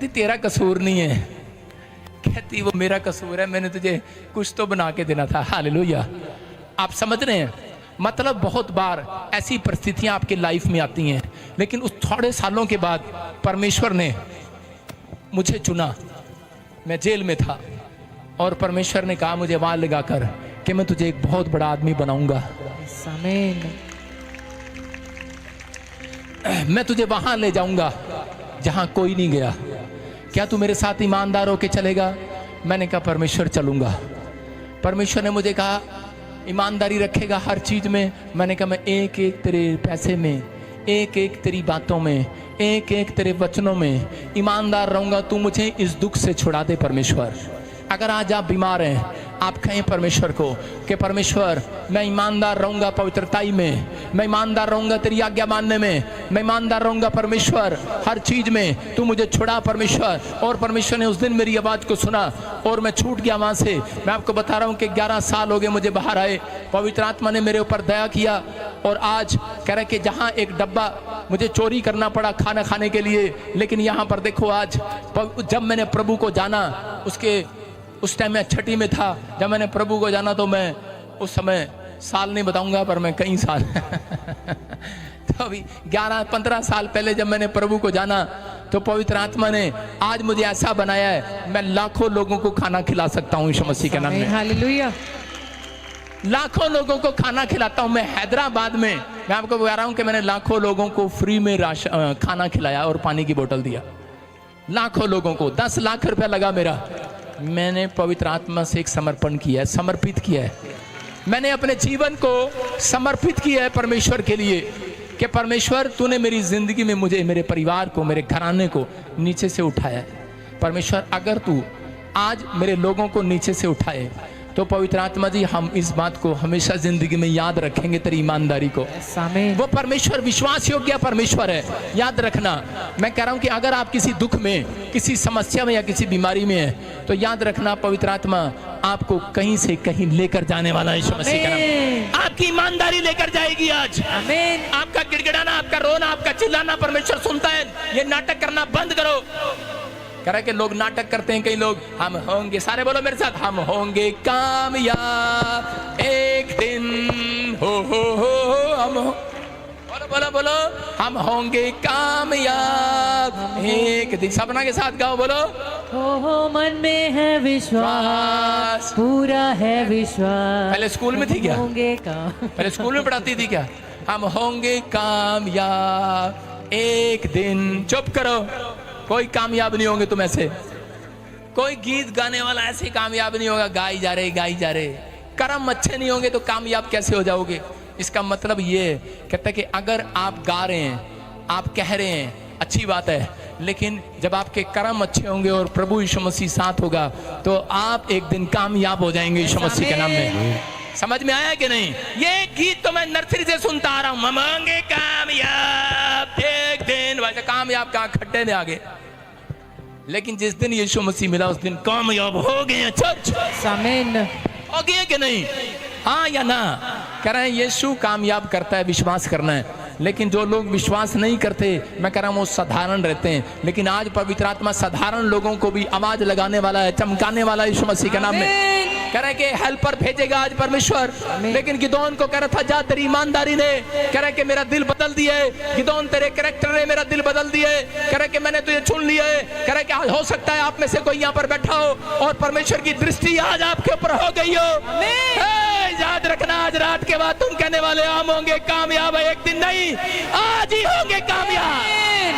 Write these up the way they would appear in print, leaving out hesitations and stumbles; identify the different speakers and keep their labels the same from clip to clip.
Speaker 1: कहती तेरा कसूर नहीं है, कहती वो मेरा कसूर है, मैंने तुझे कुछ तो बना के देना था। हालेलुया। आप समझ रहे हैं? मतलब बहुत बार ऐसी परिस्थितियां आपके लाइफ में आती हैं, लेकिन उस थोड़े सालों के बाद परमेश्वर ने मुझे चुना। मैं जेल में था और परमेश्वर ने कहा मुझे वाल लगाकर कि मैं तुझे एक बहुत बड़ा आदमी बनाऊंगा।
Speaker 2: आमीन।
Speaker 1: मैं तुझे वहां ले जाऊंगा जहां कोई नहीं गया। क्या तू मेरे साथ ईमानदार होके चलेगा? मैंने कहा परमेश्वर चलूंगा। परमेश्वर ने मुझे कहा ईमानदारी रखेगा हर चीज में। मैंने कहा मैं एक एक तेरे पैसे में, एक एक तेरी बातों में, एक एक तेरे वचनों में ईमानदार रहूंगा। तू मुझे इस दुख से छुड़ा दे परमेश्वर। अगर आज आप बीमार हैं, आप कहें परमेश्वर को कि परमेश्वर मैं ईमानदार रहूंगा पवित्रताई में, मैं ईमानदार रहूंगा तेरी आज्ञा मानने में, मैं ईमानदार रहूंगा परमेश्वर हर चीज में, तू मुझे छुड़ा परमेश्वर। और परमेश्वर ने उस दिन मेरी आवाज को सुना और मैं छूट गया वहां से। मैं आपको बता रहा हूं कि 11 साल हो गए मुझे बाहर आए। पवित्र आत्मा ने मेरे ऊपर दया किया और आज कह रहे कि जहां एक डब्बा मुझे चोरी करना पड़ा खाना खाने के लिए, लेकिन यहाँ पर देखो आज जब मैंने प्रभु को जाना, उस टाइम मैं छठी में था। जब मैंने प्रभु को जाना तो मैं उस समय साल नहीं बताऊंगा पर मैं कई साल तो अभी 11-15 साल पहले जब मैंने प्रभु को जाना तो पवित्र आत्मा ने आज मुझे ऐसा बनाया है मैं लाखों लोगों को खाना खिला सकता हूँ यीशु मसीह के नाम में।
Speaker 2: हालेलुया।
Speaker 1: लाखों लोगों को खाना खिलाता हूँ। मैं हैदराबाद में, मैं आपको बता रहा हूँ कि मैंने लाखों लोगों को फ्री में खाना खिलाया और पानी की बोतल दिया। लाखों लोगों को 10 लाख रुपया लगा मेरा। मैंने पवित्र आत्मा से एक समर्पण किया है, समर्पित किया है। मैंने अपने जीवन को समर्पित किया है परमेश्वर के लिए कि परमेश्वर तूने मेरी जिंदगी में मुझे, मेरे परिवार को, मेरे घराने को नीचे से उठाया है। परमेश्वर अगर तू आज मेरे लोगों को नीचे से उठाए तो पवित्र आत्मा जी हम इस बात को हमेशा जिंदगी में याद रखेंगे, तेरी ईमानदारी को। वो परमेश्वर विश्वास योग्य परमेश्वर है, याद रखना। मैं कह रहा हूं कि अगर आप किसी दुख में, किसी समस्या में या किसी बीमारी में है तो याद रखना पवित्र आत्मा आपको कहीं से कहीं लेकर जाने वाला है यीशु मसीह का नाम। आपकी ईमानदारी लेकर जाएगी आज। आमीन। आपका गिड़गिड़ाना, आपका रोना, आपका चिल्लाना परमेश्वर सुनता है। ये नाटक करना बंद करो। कह रहा है कि लोग नाटक करते हैं, कई लोग हम होंगे, सारे बोलो मेरे साथ, हम होंगे कामयाब एक दिन। हो हम हो, बोलो बोलो बोलो, हम होंगे कामयाब एक दिन। सपना के साथ गाओ, बोलो।
Speaker 2: हो मन में है विश्वास, पूरा है विश्वास।
Speaker 1: पहले स्कूल में थी क्या?
Speaker 2: होंगे काम।
Speaker 1: पहले स्कूल में पढ़ाती थी क्या? हम होंगे कामयाब एक दिन। चुप करो, कोई कामयाब नहीं होंगे तुम ऐसे। कोई गीत गाने वाला ऐसे कामयाब नहीं होगा, गाई जा रहे गाई जा रहे। कर्म अच्छे नहीं होंगे तो कामयाब कैसे हो जाओगे? इसका मतलब ये कहता है कि अगर आप गा रहे हैं, आप कह रहे हैं, अच्छी बात है, लेकिन जब आपके कर्म अच्छे होंगे और प्रभु यीशु मसीह साथ होगा तो आप एक दिन कामयाब हो जाएंगे यीशु मसीह के नाम में। समझ में आया कि नहीं? ये गीत तो मैं नर्सरी से सुनता आ रहा हूं, हम होंगे कामयाब एक दिन। वैसे कामयाब कहां, खड्डे में आगे। लेकिन जिस दिन यीशु मसीह मिला उस दिन कामयाब हो गए। चर्च आमीन। हो गए कि नहीं? हाँ या ना? कह रहे हैं यीशु कामयाब करता है, विश्वास करना है। लेकिन जो लोग विश्वास नहीं करते, मैं कह रहा हूँ वो साधारण रहते हैं। लेकिन आज पवित्र आत्मा साधारण लोगों को भी आवाज लगाने वाला है, चमकाने वाला है यीशु मसीह के नाम में। कह रहे हैं कि हेल्पर भेजेगा आज परमेश्वर। लेकिन गिदोन को कह रहा था जा, तेरी ईमानदारी ने कह रहा है कि मेरा दिल बदल दिया है। गिदोन तेरे कैरेक्टर ने मेरा दिल बदल दिया है। कह रहा है कि मैंने तुझे चुन लिया है। कह रहा है कि हो सकता है आप में से कोई यहाँ पर बैठा हो और परमेश्वर की दृष्टि आज आपके ऊपर हो गई हो। याद रखना, आज रात के बाद तुम कहने वाले हम होंगे कामयाब एक दिन, नहीं आज ही होंगे कामयाब।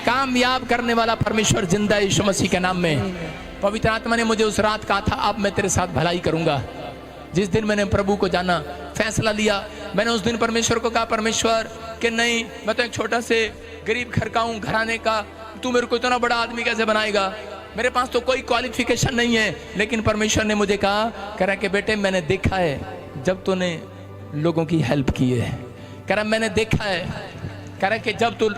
Speaker 1: कामयाब करने वाला परमेश्वर जिंदा है यीशु मसीह के नाम में। पवित्र आत्मा ने मुझे उस रात कहा था अब मैं तेरे साथ भलाई करूंगा। जिस दिन मैंने प्रभु को जाना, फैसला लिया, मैंने उस दिन परमेश्वर को कहा परमेश्वर कि नहीं, मैं तो एक छोटा से गरीब घर का हूँ, घराने का, तू मेरे को इतना बड़ा आदमी कैसे बनाएगा? मेरे पास तो कोई क्वालिफिकेशन नहीं है। लेकिन परमेश्वर ने मुझे कहा, कह रहा कि बेटे मैंने देखा है जब तूने लोगों की हेल्प की है। कह रहा मैंने देखा है, कह रहा कि जब तू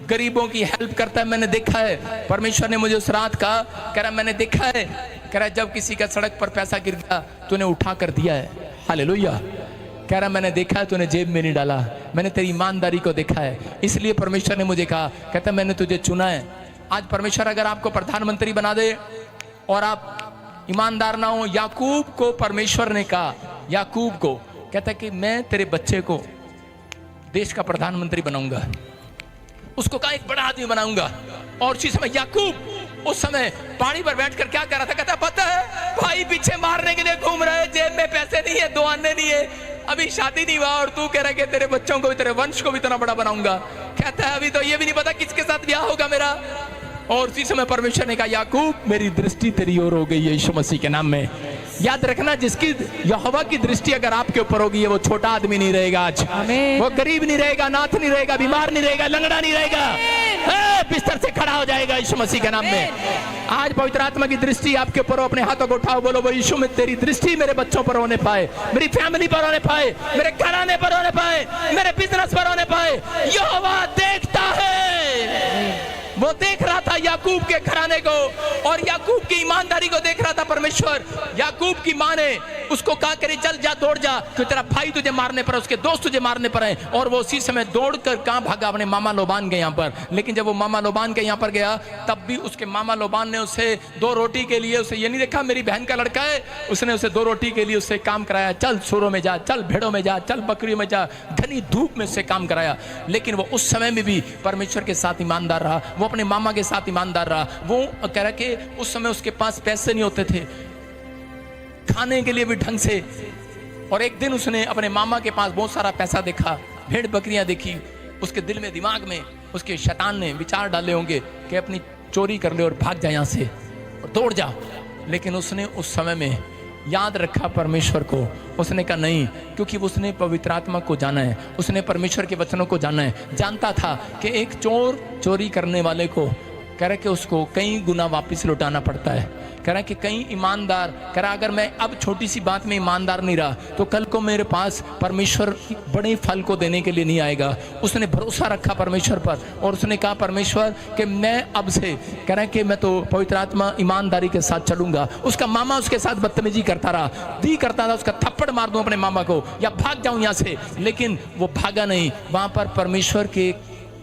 Speaker 1: गरीबों की हेल्प करता है मैंने देखा है। परमेश्वर ने मुझे उस रात कहा, कह रहा मैंने देखा है, कह रहा जब किसी का सड़क पर पैसा गिर गया तूने उठा कर दिया है। हालेलुया। कह रहा मैंने देखा है तूने जेब में नहीं डाला, मैंने तेरी ईमानदारी को देखा है। इसलिए परमेश्वर ने मुझे कहा, कहता मैंने तुझे चुना है आज परमेश्वर अगर आपको प्रधानमंत्री बना दे और आप ईमानदार ना हो, याकूब को परमेश्वर ने कहा, याकूब को कहता कि मैं तेरे बच्चे को देश का प्रधानमंत्री बनाऊंगा, उसको कहा एक बड़ा आदमी बनाऊंगा। और उसी समय याकूब उस समय पहाड़ी पर बैठकर क्या कर रहा था, कहता पता है भाई पीछे मारने के लिए घूम रहे, जेब में पैसे नहीं है, 2 आने नहीं है, अभी शादी नहीं हुआ और तू कह रहा है कि तेरे बच्चों को भी, तेरे वंश को भी इतना बड़ा बनाऊंगा। कहता है अभी तो ये भी नहीं पता किसके साथ ब्याह होगा मेरा। और उसी समय परमेश्वर ने कहा याकूब मेरी दृष्टि तेरी ओर हो गई है यीशु मसीह के नाम में। याद रखना, जिसकी यहोवा की दृष्टि अगर आपके ऊपर होगी, वो छोटा आदमी नहीं रहेगा आज, वो गरीब नहीं रहेगा, नाथ नहीं रहेगा, बीमार नहीं रहेगा, लंगड़ा नहीं रहेगा, बिस्तर से खड़ा हो जाएगा यीशु मसीह के नाम में। आज पवित्र आत्मा की दृष्टि आपके ऊपर हो, अपने हाथों को उठाओ, बोलो वो यीशु में तेरी दृष्टि मेरे बच्चों पर होने पाए, मेरी फैमिली पर होने पाए, मेरे घराने पर होने पाए, मेरे बिजनेस पर होने पाए। यहोवा देखता है, वो देख रहा था याकूब के घराने को और याकूब की ईमानदारी को देख रहा था परमेश्वर। याकूब की माँ ने उसको कहा करे चल जा, दौड़ जा, कि तेरा भाई तुझे मारने पर है, उसके दोस्त तुझे मारने पर है। और वो उसी समय दौड़कर कहां भागा, अपने मामा लोबान के यहाँ पर। लेकिन जब वो मामा लोबान के यहाँ पर गया, तब भी उसके मामा लोबान ने उसे 2 रोटी के लिए, उसे ये नहीं देखा मेरी बहन का लड़का है, उसने उसे 2 रोटी के लिए उससे काम कराया, चल सूरों में जा, चल भेड़ों में जा, चल बकरियों में जा, घनी धूप में उससे काम कराया। लेकिन वो उस समय में भी परमेश्वर के साथ ईमानदार रहा, वो अपने मामा के साथ ईमानदार रहा। वो कह रहा कि उस समय उसके पास पैसे नहीं होते थे खाने के लिए भी ढंग से। और एक दिन उसने अपने मामा के पास बहुत सारा पैसा देखा, भेड़ बकरियां देखी, उसके दिल में, दिमाग में उसके शैतान ने विचार डाले होंगे कि अपनी चोरी कर ले और भाग जा यहां से और दौड़ जा। लेकिन उसने उस समय में याद रखा परमेश्वर को। उसने कहा नहीं, क्योंकि उसने पवित्र आत्मा को जाना है, उसने परमेश्वर के वचनों को जाना है। जानता था कि एक चोर चोरी करने वाले को कह रहा कि उसको कई गुना वापस लौटाना पड़ता है। कह रहा कि कई ईमानदार, कह रहा अगर मैं अब छोटी सी बात में ईमानदार नहीं रहा तो कल को मेरे पास परमेश्वर बड़े फल को देने के लिए नहीं आएगा। उसने भरोसा रखा परमेश्वर पर और उसने कहा परमेश्वर कि मैं अब से, कह रहा कि मैं तो पवित्र आत्मा ईमानदारी के साथ चलूंगा। उसका मामा उसके साथ बदतमीजी करता रहा, दी करता था, उसका थप्पड़ मार दूं अपने मामा को या भाग जाऊं यहां से, लेकिन वो भागा नहीं। वहां पर परमेश्वर के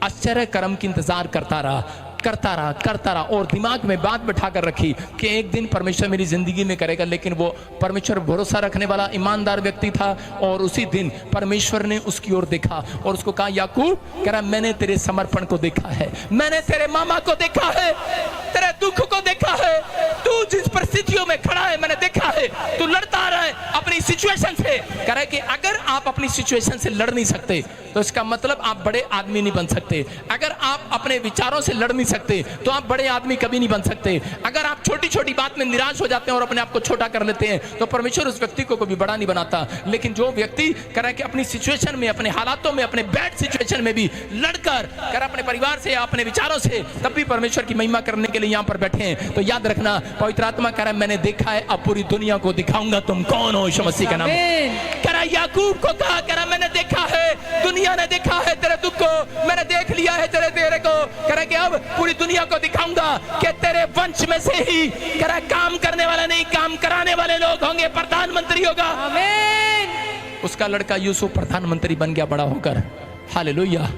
Speaker 1: आश्चर्य कर्म की इंतजार करता रहा और दिमाग में बात बिठा कर रखी कि एक दिन परमेश्वर मेरी जिंदगी में करेगा। लेकिन वो परमेश्वर भरोसा रखने वाला ईमानदार व्यक्ति था और उसी दिन परमेश्वर ने उसकी ओर देखा और उसको कहा याकूब, कह रहा मैंने तेरे समर्पण को देखा है, मैंने तेरे मामा को देखा है, तेरे दुख को देखा है, तू जिस परिस्थितियों में खड़ा है मैंने देखा है, तू लड़ता आ रहा है अपनी सिचुएशन से। कह रहा है कि अगर आप अपनी सिचुएशन से लड़ नहीं सकते तो इसका मतलब आप बड़े आदमी नहीं बन सकते। अगर आप अपने विचारों से लड़ नहीं सकते तो आप बड़े आदमी कभी नहीं बन सकते। अगर आप छोटी छोटी बात में निराश हो जाते हैं और अपने आप को छोटा कर लेते हैं तो परमेश्वर उस व्यक्ति को कभी बड़ा नहीं बनाता। लेकिन जो व्यक्ति कह रहा है कि अपनी सिचुएशन में, अपने हालातों में, अपने बैड सिचुएशन में भी लड़कर कह रहा अपने परिवार से या अपने विचारों से तब भी परमेश्वर की महिमा करने के लिए यहाँ पर बैठे हैं, तो याद रखना पवित्र आत्मा कह रहा है मैंने देखा है, अब पूरी दुनिया को दिखाऊंगा तुम कौन हो। यीशु मसीह का नाम। कह रहा याकूब को कहा, कह रहा मैंने देखा है, दुनिया ने देखा है तेरे दुख को, मैंने देख लिया है तेरे को। कह रहा कि अब पूरी दुनिया को दिखाऊंगा कि तेरे वंश में से ही कह रहा काम करने वाला नहीं, काम कराने वाले लोग होंगे, प्रधानमंत्री होगा। आमीन। उसका लड़का यूसुफ प्रधानमंत्री बन गया बड़ा होकर। हालेलुया।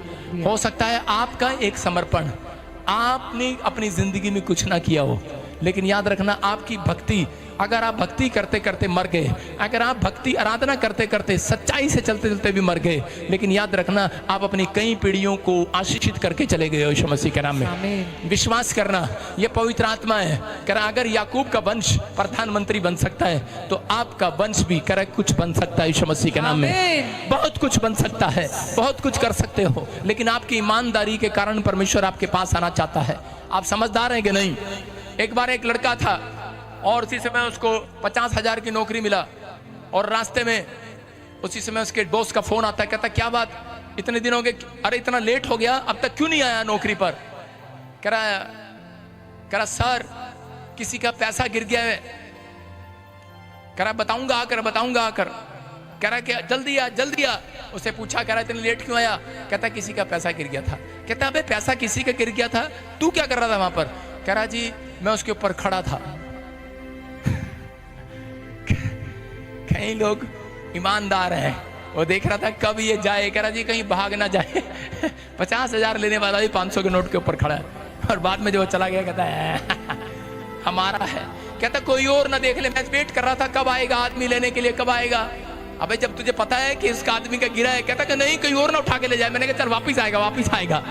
Speaker 1: हो सकता है आपका एक समर्पण, आपने अपनी जिंदगी में कुछ ना किया हो, लेकिन याद रखना आपकी भक्ति, अगर आप भक्ति करते करते मर गए, अगर आप भक्ति आराधना करते करते सच्चाई से चलते चलते भी मर गए, लेकिन याद रखना आप अपनी कई पीढ़ियों को आशीषित करके चले गए हो यीशु मसीह के नाम में। विश्वास करना, ये पवित्र आत्मा है। कह अगर याकूब का वंश प्रधानमंत्री बन सकता है तो आपका वंश भी कह कुछ बन सकता है यीशु मसीह के नाम में। बहुत कुछ बन सकता है, बहुत कुछ कर सकते हो, लेकिन आपकी ईमानदारी के कारण परमेश्वर आपके पास आना चाहता है। आप समझदार हैं कि नहीं? एक बार एक लड़का था और उसी समय उसको 50,000 की नौकरी मिला और रास्ते में उसी समय उसके बॉस का फोन आता है, कहता क्या बात इतने दिन हो गए, अरे इतना लेट हो गया, अब तक क्यों नहीं आया नौकरी पर? कह रहा सर किसी का पैसा गिर गया है। कह रहा बताऊंगा आकर। कह रहा कि जल्दी आ। उसे पूछा, कह रहा इतने लेट क्यों आया? कहता किसी का पैसा गिर गया था। कहता अबे पैसा किसी का गिर गया था, तू क्या कर रहा था वहां पर? कह रहा जी मैं उसके ऊपर खड़ा था। कई लोग ईमानदार हैं, वो देख रहा था कब ये जाए, कह रहा जी कहीं भाग ना जाए। 50,000 लेने वाला भी 500 के नोट के ऊपर खड़ा है। और बाद में जो चला गया कहता है हमारा है। कहता कोई और ना देख ले, मैं वेट कर रहा था कब आएगा आदमी लेने के लिए, कब आएगा। अबे जब तुझे पता है कि इसका आदमी का गिरा है, कहता कि नहीं कोई और ना उठा के ले जाए। मैंने कहा चल वापिस आएगा वापिस आएगा,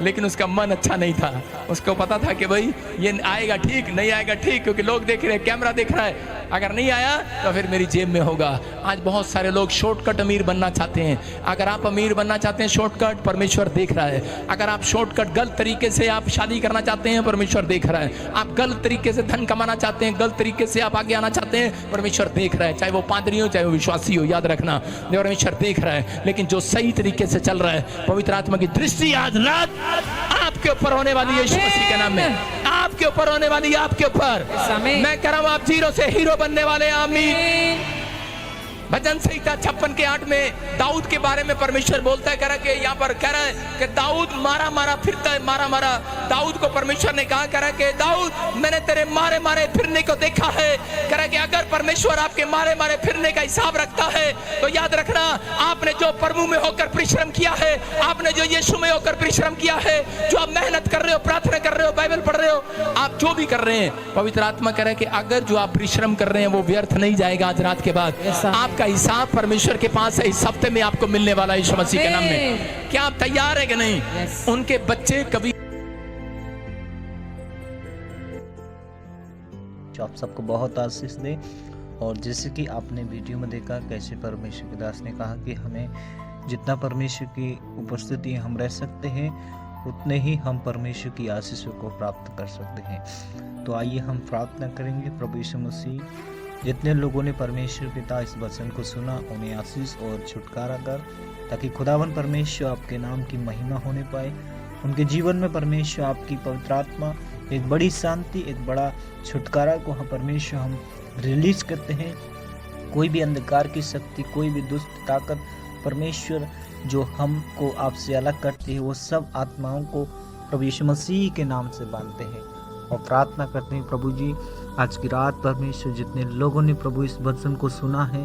Speaker 1: लेकिन उसका मन अच्छा नहीं था। उसको पता था कि भाई ये आएगा ठीक, नहीं आएगा ठीक, क्योंकि लोग देख रहे हैं, कैमरा देख रहा है, अगर नहीं आया तो फिर मेरी जेब में होगा। आज बहुत सारे लोग शॉर्टकट अमीर बनना चाहते हैं। अगर आप अमीर बनना चाहते हैं शॉर्टकट, परमेश्वर देख रहा है। अगर आप शॉर्टकट गलत तरीके से आप शादी करना चाहते हैं, परमेश्वर देख रहा है। आप गलत तरीके से धन कमाना चाहते हैं, गलत तरीके से आप आगे आना चाहते हैं, परमेश्वर देख रहा है। चाहे वो पादरी हो चाहे वो विश्वासी हो, याद रखना परमेश्वर देख रहा है। लेकिन जो सही तरीके से चल रहा है, पवित्र आत्मा की दृष्टि आज रात आपके ऊपर होने वाली है, यीशु मसीह के नाम में आपके ऊपर होने वाली है, आपके ऊपर। मैं कह रहा हूं आप जीरो से हीरो बनने वाले हैं। आमीन। भजन संहिता 56:8 में दाऊद के बारे में परमेश्वर बोलता है, कह रहा है कि यहाँ पर कह रहा है कि दाऊद मारा मारा फिरता है, मारा मारा। दाऊद को परमेश्वर ने कहा, कह रहा है कि दाऊद मैंने तेरे मारे मारे फिरने को देखा है। कह रहा है कि अगर परमेश्वर आपके मारे मारे फिरने का हिसाब रखता है तो याद रखना आपने जो प्रभु में होकर परिश्रम किया है, आपने जो यीशु में होकर परिश्रम किया है, जो आप मेहनत कर रहे हो, प्रार्थना कर रहे हो, बाइबल पढ़ रहे हो, आप जो भी कर रहे हैं, पवित्र आत्मा कह रहा है कि अगर जो आप परिश्रम कर रहे हैं वो व्यर्थ नहीं जाएगा। आज रात के बाद आपका हिसाब परमेश्वर के पास है, इस हफ्ते में आपको मिलने वाला है यीशु मसीह के नाम में। क्या आप तैयार है कि नहीं? उनके बच्चे कभी
Speaker 3: आप सबको बहुत आशीष दे। और जैसे कि आपने वीडियो में देखा कैसे परमेश्वर के दास ने कहा कि हमें जितना परमेश्वर की उपस्थिति हम रह सकते हैं उतने ही हम परमेश्वर की आशीषों को प्राप्त कर सकते हैं। तो आइए हम प्रार्थना करेंगे। प्रभु यीशु मसीह, जितने लोगों ने परमेश्वर पिता इस वचन को सुना उन्हें आशीष और छुटकारा कर, ताकि खुदावन परमेश्वर आपके नाम की महिमा होने पाए। उनके जीवन में परमेश्वर आपकी पवित्र आत्मा एक बड़ी शांति, एक बड़ा छुटकारा को हम परमेश्वर हम रिलीज करते हैं। कोई भी अंधकार की शक्ति, कोई भी दुष्ट ताकत परमेश्वर जो हमको आपसे अलग करती है, वो सब आत्माओं को प्रभु यीशु मसीह के नाम से बांधते हैं। और प्रार्थना करते हैं प्रभु जी, आज की रात परमेश्वर जितने लोगों ने प्रभु इस वचन को सुना है,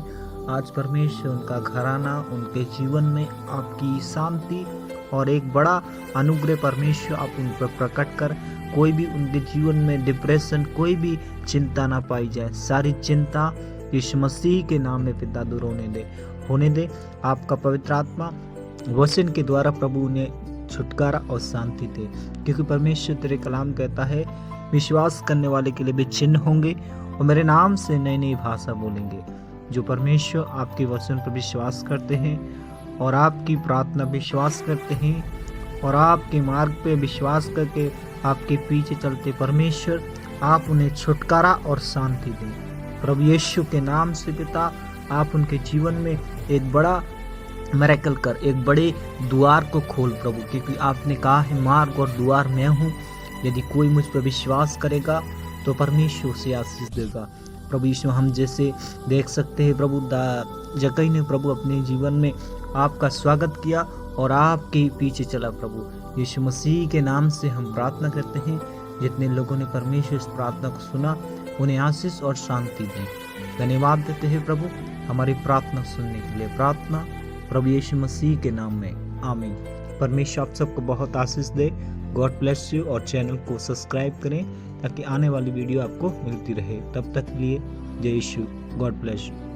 Speaker 3: आज परमेश्वर उनका घराना, उनके जीवन में आपकी शांति और एक बड़ा अनुग्रह परमेश्वर आप उन पर प्रकट कर, कोई भी उनके जीवन में डिप्रेशन, कोई भी चिंता ना पाई जाए। सारी चिंता यीशु मसीह के नाम में पिता दूर होने दे। आपका पवित्र आत्मा वचन के द्वारा प्रभु उन्हें छुटकारा और शांति दे, क्योंकि परमेश्वर तेरे कलाम कहता है विश्वास करने वाले के लिए भी चिन्ह होंगे और मेरे नाम से नई नई भाषा बोलेंगे। जो परमेश्वर आपके वचन पर विश्वास करते हैं और आपकी प्रार्थना विश्वास करते हैं और आपके मार्ग पे विश्वास करके आपके पीछे चलते, परमेश्वर आप उन्हें छुटकारा और शांति दें। प्रभु यीशु के नाम से पिता, आप उनके जीवन में एक बड़ा मिरेकल कर, एक बड़े द्वार को खोल प्रभु, क्योंकि आपने कहा है मार्ग और द्वार मैं हूँ। यदि कोई मुझ पर विश्वास करेगा तो परमेश्वर से आशीष देगा। प्रभु यीशु, हम जैसे देख सकते हैं प्रभु जक्कई ने प्रभु अपने जीवन में आपका स्वागत किया और आपके पीछे चला। प्रभु यीशु मसीह के नाम से हम प्रार्थना करते हैं, जितने लोगों ने परमेश्वर इस प्रार्थना को सुना उन्हें आशीष और शांति दें। धन्यवाद देते हैं प्रभु हमारी प्रार्थना सुनने के लिए। प्रार्थना प्रभु यीशु मसीह के नाम में, आमीन। परमेश्वर आप सबको बहुत आशीष दे। God bless you. और चैनल को सब्सक्राइब करें ताकि आने वाली वीडियो आपको मिलती रहे। तब तक के लिए जय यीशु। God bless you.